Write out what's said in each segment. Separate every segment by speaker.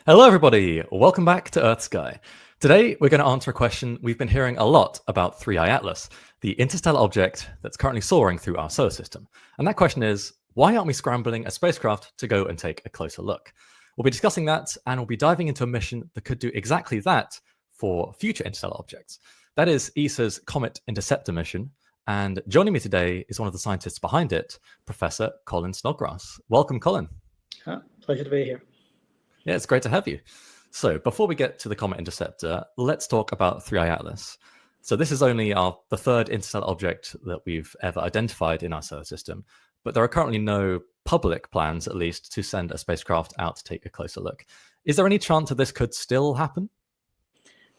Speaker 1: Hello, everybody. Welcome back to EarthSky. Today, we're going to answer a question we've been hearing a lot about 3I Atlas, the interstellar object that's currently soaring through our solar system. And that question is, why aren't we scrambling a spacecraft to go and take a closer look? We'll be discussing that, and we'll be diving into a mission that could do exactly that for future interstellar objects. That is ESA's Comet interceptor mission. And joining me today is one of the scientists behind it, Professor Colin Snodgrass. Welcome, Colin.
Speaker 2: Pleasure to be here.
Speaker 1: Yeah, it's great to have you. So before we get to the Comet interceptor, let's talk about 3I Atlas. So this is only the third interstellar object that we've ever identified in our solar system, but there are currently no public plans, at least, to send a spacecraft out to take a closer look. Is there any chance that this could still happen?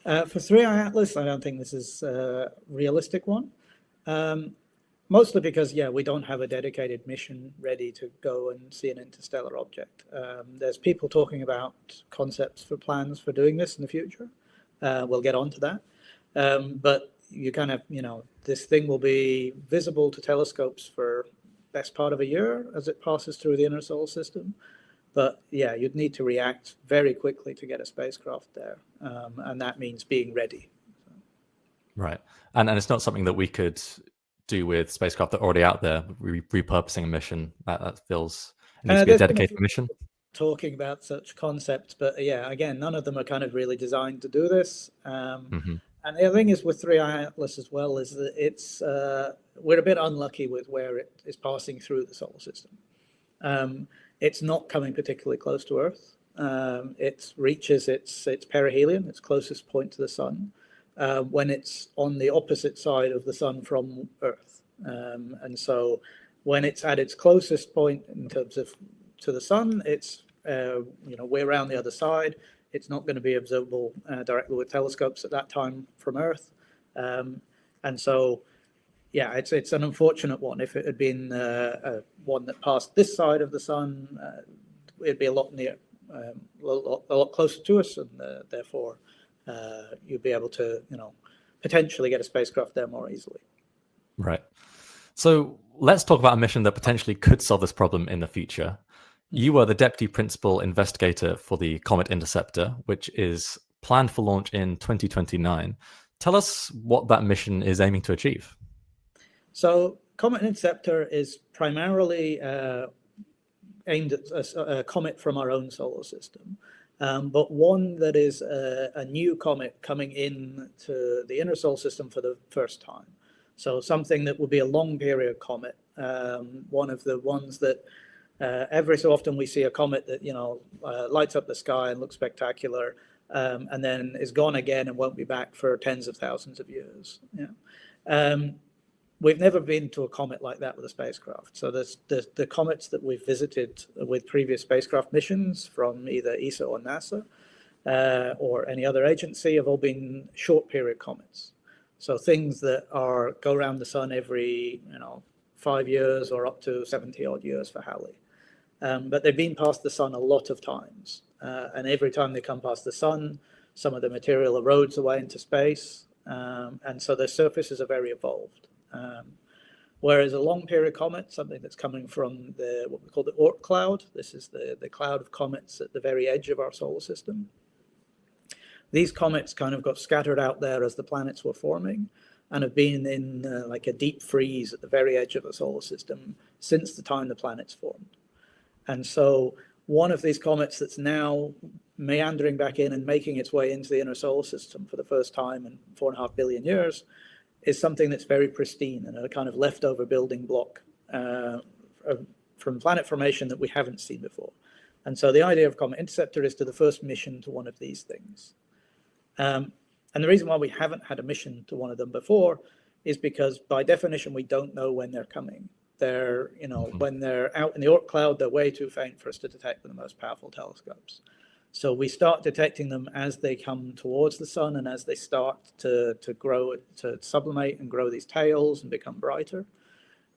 Speaker 2: For 3I Atlas, I don't think this is a realistic one. Mostly because, we don't have a dedicated mission ready to go and see an interstellar object. There's people talking about concepts for plans for doing this in the future. We'll get on to that. But you kind of, this thing will be visible to telescopes for best part of a year as it passes through the inner solar system. But you'd need to react very quickly to get a spacecraft there. And that means being ready.
Speaker 1: Right. And it's not something that we could do with spacecraft that are already out there, repurposing a mission. That feels it needs to be a dedicated mission.
Speaker 2: Talking about such concepts, but again, none of them are kind of really designed to do this. And the other thing is with 3I Atlas as well is that it's we're a bit unlucky with where it is passing through the solar system. It's not coming particularly close to Earth. It reaches its perihelion, its closest point to the sun, when it's on the opposite side of the sun from Earth. And so when it's at its closest point in terms of to the sun, it's way around the other side. It's not going to be observable directly with telescopes at that time from Earth. And so, it's an unfortunate one. If it had been one that passed this side of the sun, it'd be a lot closer to us, and therefore you'd be able to, potentially get a spacecraft there more easily.
Speaker 1: Right. So let's talk about a mission that potentially could solve this problem in the future. You were the deputy principal investigator for the Comet interceptor, which is planned for launch in 2029. Tell us what that mission is aiming to achieve.
Speaker 2: So Comet interceptor is primarily aimed at a comet from our own solar system. But one that is a new comet coming in to the inner solar system for the first time. So something that will be a long period comet, one of the ones that every so often we see a comet that, lights up the sky and looks spectacular, and then is gone again and won't be back for tens of thousands of years. We've never been to a comet like that with a spacecraft. So the comets that we've visited with previous spacecraft missions from either ESA or NASA or any other agency have all been short period comets. So things that go around the sun every 5 years or up to 70 odd years for Halley. But they've been past the sun a lot of times. And every time they come past the sun, some of the material erodes away into space. And so their surfaces are very evolved. Whereas a long period comet, something that's coming from what we call the Oort cloud, this is the cloud of comets at the very edge of our solar system. These comets kind of got scattered out there as the planets were forming and have been in like a deep freeze at the very edge of the solar system since the time the planets formed. And so one of these comets that's now meandering back in and making its way into the inner solar system for the first time in 4.5 billion years is something that's very pristine and a kind of leftover building block from planet formation that we haven't seen before. And so the idea of Comet Interceptor is to the first mission to one of these things. And the reason why we haven't had a mission to one of them before is because by definition, we don't know when they're coming. They're, when they're out in the Oort cloud, they're way too faint for us to detect with the most powerful telescopes. So we start detecting them as they come towards the sun and as they start to grow, to sublimate and grow these tails and become brighter.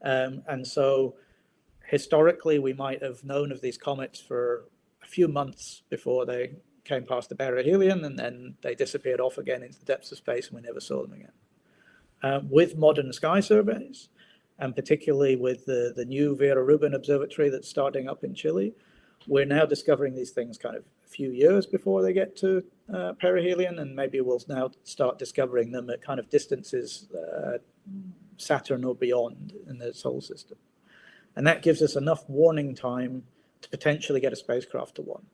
Speaker 2: And so historically, we might have known of these comets for a few months before they came past the perihelion, and then they disappeared off again into the depths of space and we never saw them again. With modern sky surveys, and particularly with the new Vera Rubin Observatory that's starting up in Chile, we're now discovering these things kind of few years before they get to perihelion, and maybe we'll now start discovering them at kind of distances Saturn or beyond in the solar system. And that gives us enough warning time to potentially get a spacecraft to one.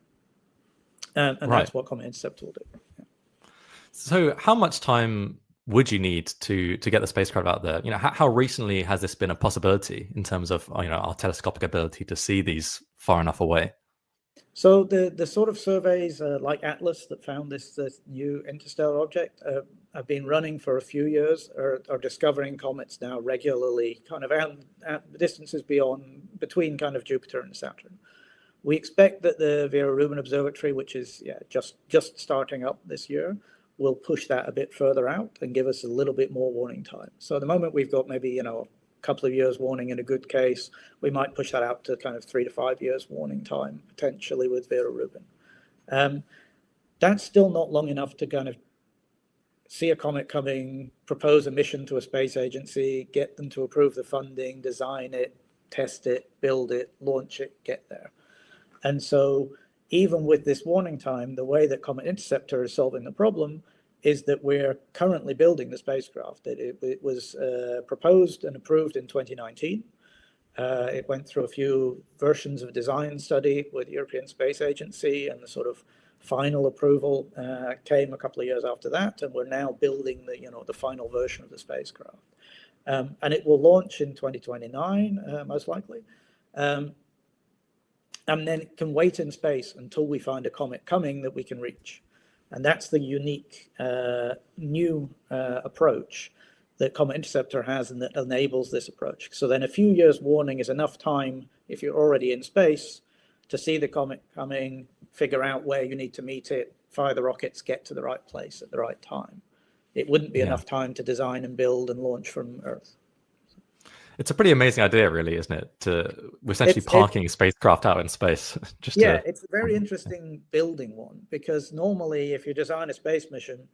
Speaker 2: And that's what Comet Intercept will do. Yeah.
Speaker 1: So how much time would you need to get the spacecraft out there? How recently has this been a possibility in terms of our telescopic ability to see these far enough away?
Speaker 2: So the sort of surveys like Atlas that found this new interstellar object have been running for a few years, are discovering comets now regularly, kind of at distances between kind of Jupiter and Saturn. We expect that the Vera Rubin Observatory, which is just starting up this year, will push that a bit further out and give us a little bit more warning time. So at the moment we've got maybe a couple of years warning in a good case. We might push that out to kind of 3 to 5 years warning time potentially with Vera Rubin. That's still not long enough to kind of see a comet coming, propose a mission to a space agency, get them to approve the funding, design it, test it, build it, launch it, get there. And so even with this warning time, the way that Comet Interceptor is solving the problem is that we're currently building the spacecraft. It was proposed and approved in 2019. It went through a few versions of design study with the European Space Agency, and the sort of final approval came a couple of years after that, and we're now building the final version of the spacecraft. And it will launch in 2029, most likely. And then it can wait in space until we find a comet coming that we can reach. And that's the unique new approach that Comet Interceptor has, and that enables this approach. So then a few years warning is enough time, if you're already in space, to see the comet coming, figure out where you need to meet it, fire the rockets, get to the right place at the right time. It wouldn't be enough time to design and build and launch from Earth.
Speaker 1: It's a pretty amazing idea, really, isn't it? We're essentially parking a spacecraft out in space.
Speaker 2: It's a very interesting building one, because normally if you design a space mission,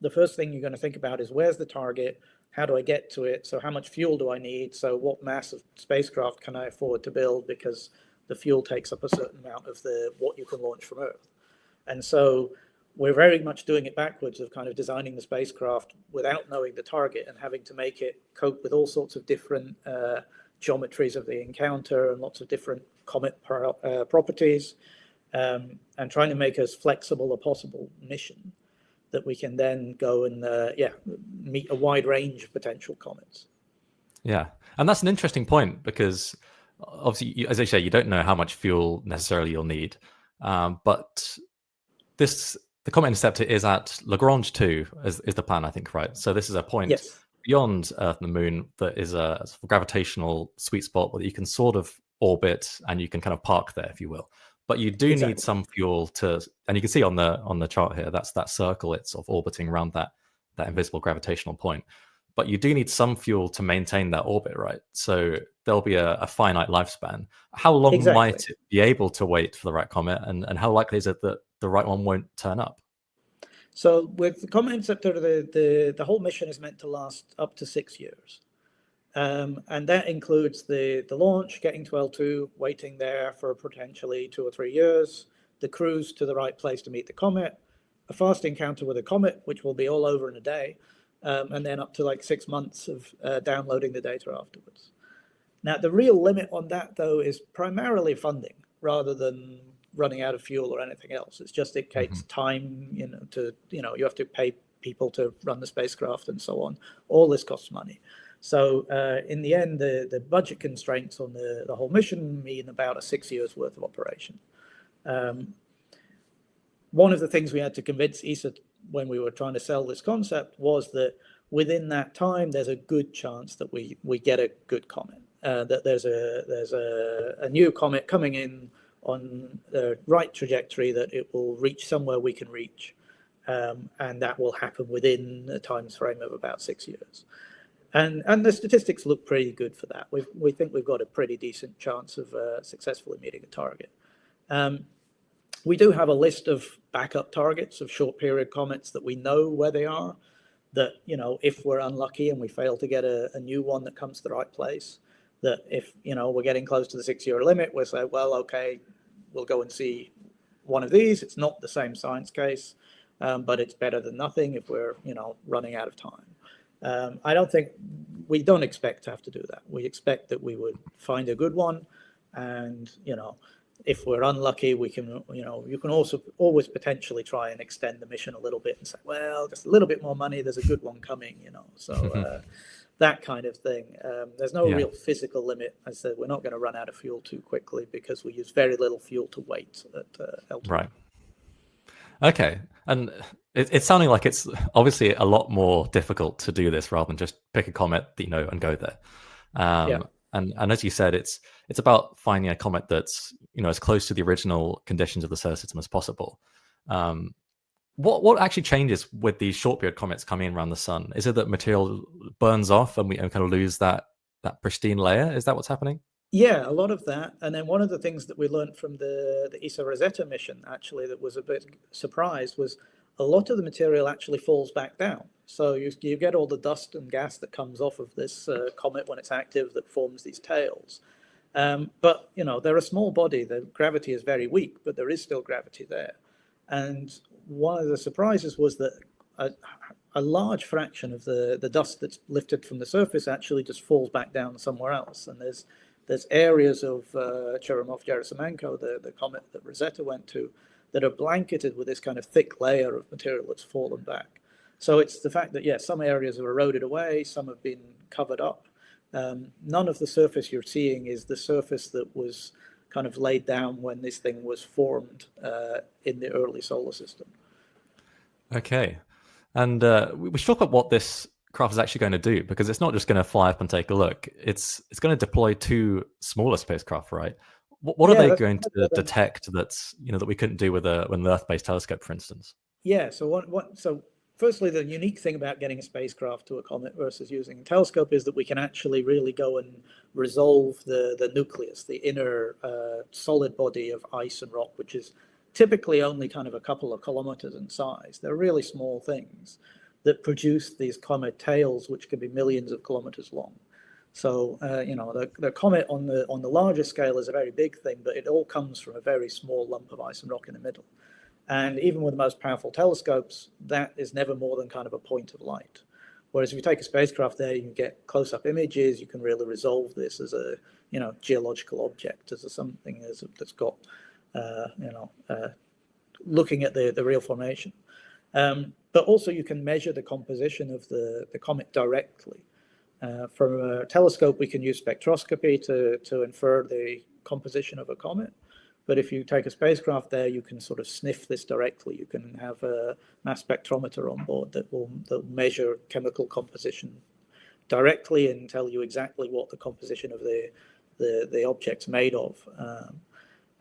Speaker 2: the first thing you're going to think about is where's the target? How do I get to it? So how much fuel do I need? So what mass of spacecraft can I afford to build? Because the fuel takes up a certain amount of what you can launch from Earth. And so we're very much doing it backwards, of kind of designing the spacecraft without knowing the target and having to make it cope with all sorts of different geometries of the encounter and lots of different comet properties, and trying to make as flexible a possible mission that we can then go and meet a wide range of potential comets. Yeah,
Speaker 1: and that's an interesting point, because obviously, as I say, you don't know how much fuel necessarily you'll need, but the Comet Interceptor is at Lagrange 2 is the plan, I think, right? So this is a point beyond Earth and the Moon that is a gravitational sweet spot that you can sort of orbit, and you can kind of park there, if you will. But you do need some fuel and you can see on the chart here, that's that circle, it's sort of orbiting around that invisible gravitational point. But you do need some fuel to maintain that orbit, right? So there'll be a finite lifespan. How long might it be able to wait for the right comet, and how likely is it that the right one won't turn up?
Speaker 2: So with the Comet Interceptor, the whole mission is meant to last up to 6 years. And that includes the launch, getting to L2, waiting there for potentially 2 or 3 years, the cruise to the right place to meet the comet, a fast encounter with a comet, which will be all over in a day, and then up to like 6 months of downloading the data afterwards. Now, the real limit on that, though, is primarily funding rather than running out of fuel or anything else. It's just it takes time, you have to pay people to run the spacecraft and so on. All this costs money. So in the end, the budget constraints on the whole mission mean about a 6 years worth of operation. One of the things we had to convince ESA when we were trying to sell this concept was that within that time, there's a good chance that we get a good comet, that there's a new comet coming in on the right trajectory, that it will reach somewhere we can reach, and that will happen within a time frame of about 6 years. And the statistics look pretty good for that. We think we've got a pretty decent chance of successfully meeting a target. We do have a list of backup targets of short period comets that we know where they are, that, if we're unlucky and we fail to get a new one that comes to the right place, that if, we're getting close to the 6 year limit, we'll say, well, okay, we'll go and see one of these. It's not the same science case, but it's better than nothing if we're, running out of time. We don't expect to have to do that. We expect that we would find a good one, and if we're unlucky, we can, you can also always potentially try and extend the mission a little bit and say, well, just a little bit more money, there's a good one coming, so that kind of thing. There's no real physical limit. As I said, we're not going to run out of fuel too quickly because we use very little fuel to weight at altitude.
Speaker 1: Right. Okay. And it's sounding like it's obviously a lot more difficult to do this rather than just pick a comet, and go there. And as you said, it's about finding a comet that's as close to the original conditions of the solar system as possible. What actually changes with these short period comets coming in around the sun? Is it that material burns off and we kind of lose that pristine layer? Is that what's happening?
Speaker 2: Yeah, a lot of that. And then one of the things that we learned from the ESA Rosetta mission, actually, that was a bit surprised, was a lot of the material actually falls back down. So you get all the dust and gas that comes off of this comet when it's active that forms these tails. But, they're a small body. The gravity is very weak, but there is still gravity there. And one of the surprises was that a large fraction of the dust that's lifted from the surface actually just falls back down somewhere else. And there's areas of Churyumov-Gerasimenko, the comet that Rosetta went to, that are blanketed with this kind of thick layer of material that's fallen back. So it's the fact that, some areas have eroded away, some have been covered up. None of the surface you're seeing is the surface that was kind of laid down when this thing was formed in the early solar system.
Speaker 1: Okay. And we should talk about what this craft is actually going to do, because it's not just going to fly up and take a look. It's going to deploy 2 smaller spacecraft, right? What are they going to detect that's that we couldn't do with an Earth-based telescope, for instance?
Speaker 2: Yeah. So So firstly, the unique thing about getting a spacecraft to a comet versus using a telescope is that we can actually really go and resolve the nucleus, the inner solid body of ice and rock, which is typically only kind of a couple of kilometers in size. They're really small things that produce these comet tails, which can be millions of kilometers long. So, the comet on the larger scale is a very big thing, but it all comes from a very small lump of ice and rock in the middle. And even with the most powerful telescopes, that is never more than kind of a point of light. Whereas if you take a spacecraft there, you can get close-up images, you can really resolve this as a, geological object, as something that's got, looking at the real formation. But also you can measure the composition of the comet directly. From a telescope, we can use spectroscopy to infer the composition of a comet. But if you take a spacecraft there, you can sort of sniff this directly. You can have a mass spectrometer on board that will measure chemical composition directly and tell you exactly what the composition of the object's made of.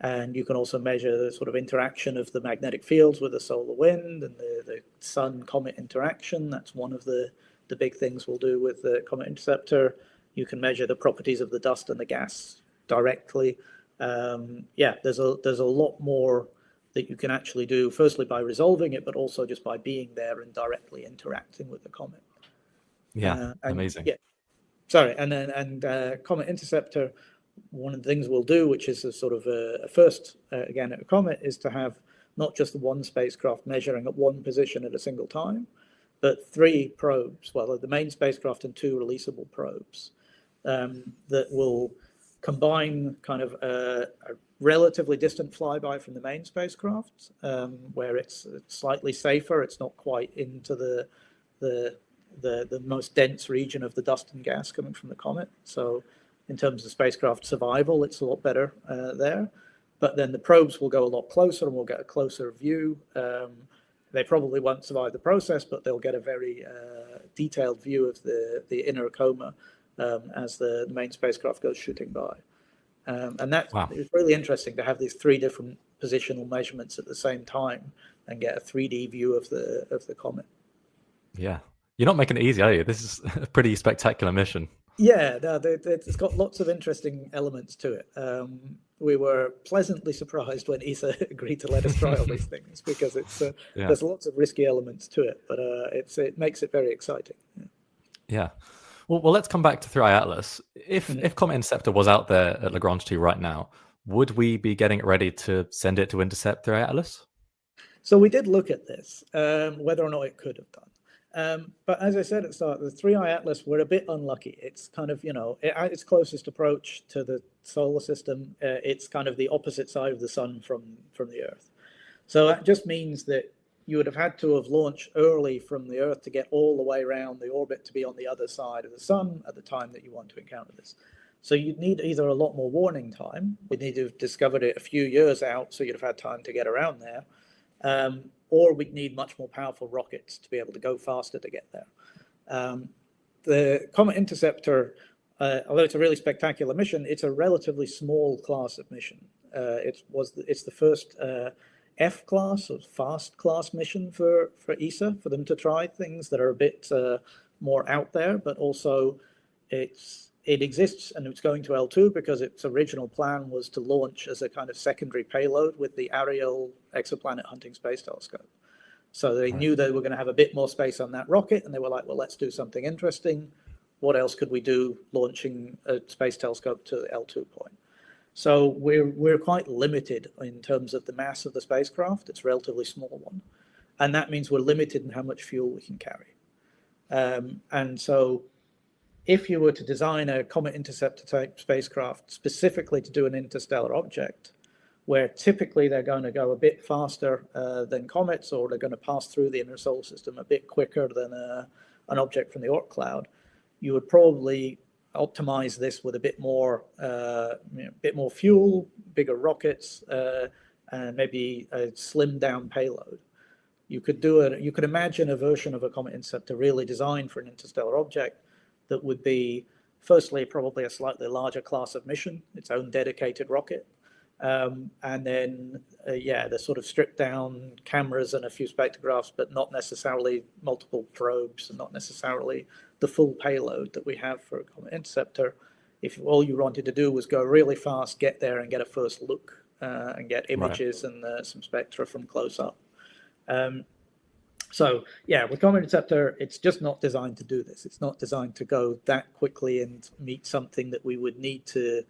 Speaker 2: And you can also measure the sort of interaction of the magnetic fields with the solar wind and the sun-comet interaction. That's one of the big things we'll do with the Comet Interceptor. You can measure the properties of the dust and the gas directly. There's a lot more that you can actually do, firstly by resolving it, but also just by being there and directly interacting with the comet.
Speaker 1: Amazing.
Speaker 2: Comet Interceptor, one of the things we'll do, which is a sort of a first, again, at a comet, is to have not just one spacecraft measuring at one position at a single time, but 3 probes, the main spacecraft and 2 releasable probes that will combine kind of a relatively distant flyby from the main spacecraft, where it's slightly safer. It's not quite into the most dense region of the dust and gas coming from the comet. So in terms of spacecraft survival, it's a lot better there. But then the probes will go a lot closer and we'll get a closer view. They probably won't survive the process, but they'll get a very detailed view of the inner coma as the main spacecraft goes shooting by. And that is really interesting to have these 3 different positional measurements at the same time and get a 3D view of the comet.
Speaker 1: Yeah. You're not making it easy, are you? This is a pretty spectacular mission.
Speaker 2: Yeah, it's got lots of interesting elements to it. We were pleasantly surprised when ESA agreed to let us try all these things because there's lots of risky elements to it, but it makes it very exciting.
Speaker 1: Yeah. Well, let's come back to 3i Atlas. If Comet Interceptor was out there at Lagrange 2 right now, would we be getting it ready to send it to intercept 3i Atlas?
Speaker 2: So we did look at this, whether or not it could have done. But as I said at the start, the 3i Atlas, we're a bit unlucky. It's kind of, at its closest approach to the solar system, it's kind of the opposite side of the sun from the Earth. So that just means that you would have had to have launched early from the Earth to get all the way around the orbit to be on the other side of the sun at the time that you want to encounter this. So you'd need either a lot more warning time, we'd need to have discovered it a few years out, so you'd have had time to get around there, or we'd need much more powerful rockets to be able to go faster to get there. The Comet Interceptor, although it's a really spectacular mission, it's a relatively small class of mission. It's the first F-class or fast class mission for ESA, for them to try things that are a bit more out there, but also it exists and it's going to L2 because its original plan was to launch as a kind of secondary payload with the Ariel exoplanet hunting space telescope. So they knew they were going to have a bit more space on that rocket, and they were like, well, let's do something interesting. What else could we do launching a space telescope to the L2 point? So we're quite limited in terms of the mass of the spacecraft. It's a relatively small one. And that means we're limited in how much fuel we can carry. And so if you were to design a Comet Interceptor type spacecraft specifically to do an interstellar object, where typically they're going to go a bit faster than comets, or they're going to pass through the inner solar system a bit quicker than an object from the Oort cloud, you would probably optimize this with a bit more fuel, bigger rockets, and maybe a slimmed down payload. You could imagine a version of a Comet Interceptor really designed for an interstellar object that would be, firstly, probably a slightly larger class of mission, its own dedicated rocket. And then, the sort of stripped down cameras and a few spectrographs, but not necessarily multiple probes and not necessarily the full payload that we have for a Comet Interceptor. If all you wanted to do was go really fast, get there and get a first look and get images and some spectra from close up. With Comet Interceptor, it's just not designed to do this. It's not designed to go that quickly and meet something that we would need to,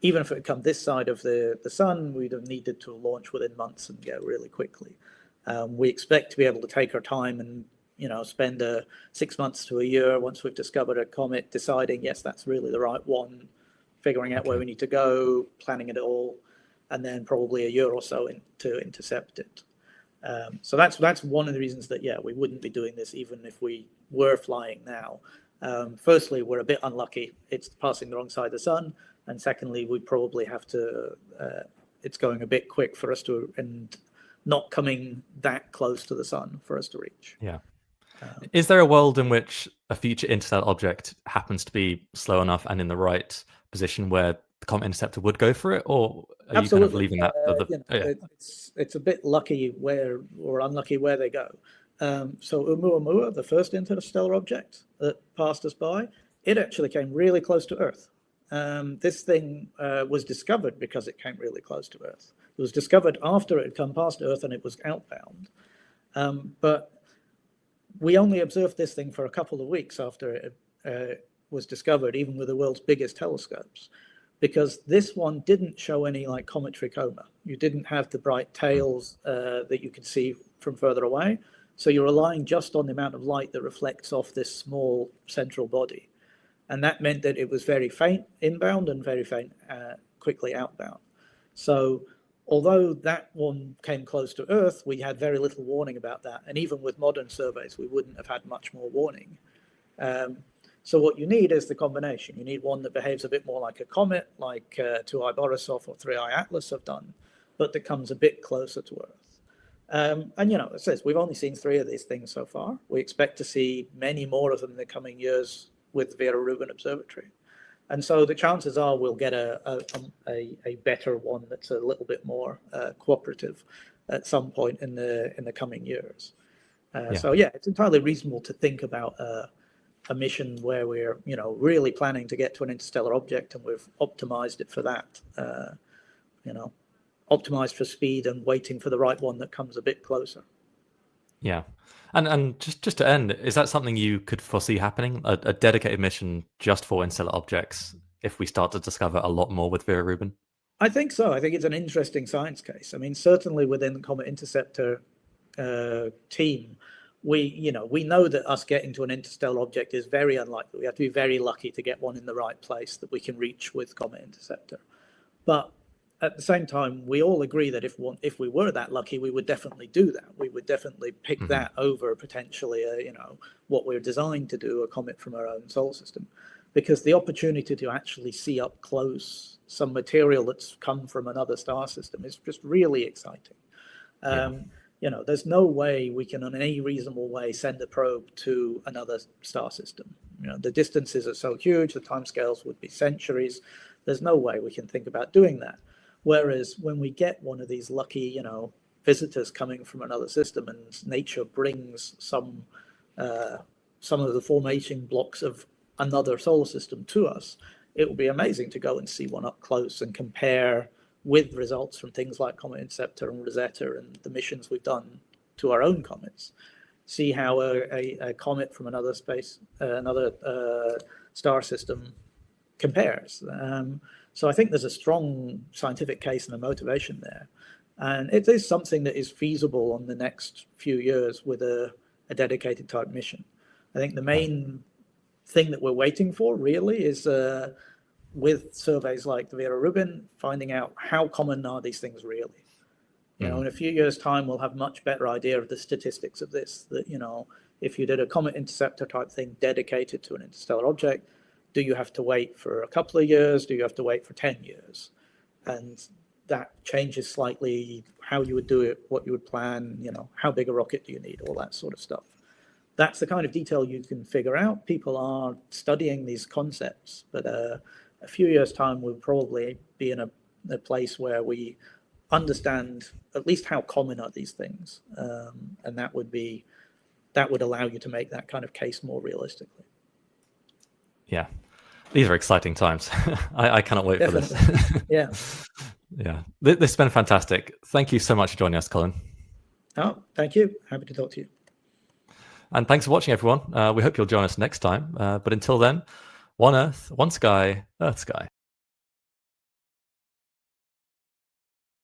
Speaker 2: even if it had come this side of the sun, we'd have needed to launch within months and go really quickly. We expect to be able to take our time and spend 6 months to a year once we've discovered a comet, deciding, yes, that's really the right one, figuring out where we need to go, planning it all, and then probably a year or so to intercept it. So that's one of the reasons that, we wouldn't be doing this even if we were flying now. Firstly, we're a bit unlucky. It's passing the wrong side of the sun. And secondly, we probably have to, it's going a bit quick for us to, and not coming that close to the sun for us to reach.
Speaker 1: Yeah. Is there a world in which a future interstellar object happens to be slow enough and in the right position where the Comet Interceptor would go for it? Or are
Speaker 2: Absolutely.
Speaker 1: you kind of leaving that?
Speaker 2: It's a bit lucky where, or unlucky where they go. So Oumuamua, the first interstellar object that passed us by, it actually came really close to Earth. This thing was discovered because it came really close to Earth. It was discovered after it had come past Earth and it was outbound. But we only observed this thing for a couple of weeks after it was discovered, even with the world's biggest telescopes, because this one didn't show any like cometary coma. You didn't have the bright tails that you could see from further away. So you're relying just on the amount of light that reflects off this small central body. And that meant that it was very faint inbound and very faint quickly outbound. So although that one came close to Earth, we had very little warning about that. And even with modern surveys, we wouldn't have had much more warning. So what you need is the combination. You need one that behaves a bit more like a comet, like 2i Borisov or 3i Atlas have done, but that comes a bit closer to Earth. And it says we've only seen 3 of these things so far. We expect to see many more of them in the coming years with Vera Rubin Observatory. And so the chances are we'll get a better one that's a little bit more cooperative at some point in the coming years. So it's entirely reasonable to think about a mission where we're really planning to get to an interstellar object, and we've optimized it for that. Optimized for speed and waiting for the right one that comes a bit closer.
Speaker 1: Yeah. And just to end, is that something you could foresee happening? A dedicated mission just for interstellar objects if we start to discover a lot more with Vera Rubin?
Speaker 2: I think so. I think it's an interesting science case. I mean, certainly within the Comet Interceptor team, we know that us getting to an interstellar object is very unlikely. We have to be very lucky to get one in the right place that we can reach with Comet Interceptor. But at the same time, we all agree that if we were that lucky, we would definitely do that. We would definitely pick that over potentially, what we're designed to do, a comet from our own solar system, because the opportunity to actually see up close some material that's come from another star system is just really exciting. There's no way we can, in any reasonable way, send a probe to another star system. The distances are so huge, the timescales would be centuries. There's no way we can think about doing that. Whereas when we get one of these lucky, visitors coming from another system, and nature brings some of the formation blocks of another solar system to us, it will be amazing to go and see one up close and compare with results from things like Comet Interceptor and Rosetta and the missions we've done to our own comets. See how a comet from another star system compares. So I think there's a strong scientific case and a motivation there. And it is something that is feasible on the next few years with a dedicated type mission. I think the main thing that we're waiting for really is with surveys like the Vera Rubin, finding out how common are these things really. In a few years' time, we'll have much better idea of the statistics of this, that, if you did a Comet Interceptor type thing dedicated to an interstellar object, do you have to wait for a couple of years? Do you have to wait for 10 years? And that changes slightly how you would do it, what you would plan, how big a rocket do you need, all that sort of stuff. That's the kind of detail you can figure out. People are studying these concepts, but a few years' time, we'll probably be in a place where we understand at least how common are these things. And that would allow you to make that kind of case more realistically.
Speaker 1: Yeah, these are exciting times. I cannot wait for this.
Speaker 2: Yeah.
Speaker 1: Yeah, this has been fantastic. Thank you so much for joining us, Colin.
Speaker 2: Oh, thank you. Happy to talk to you.
Speaker 1: And thanks for watching, everyone. We hope you'll join us next time. But until then, one Earth, one sky, EarthSky.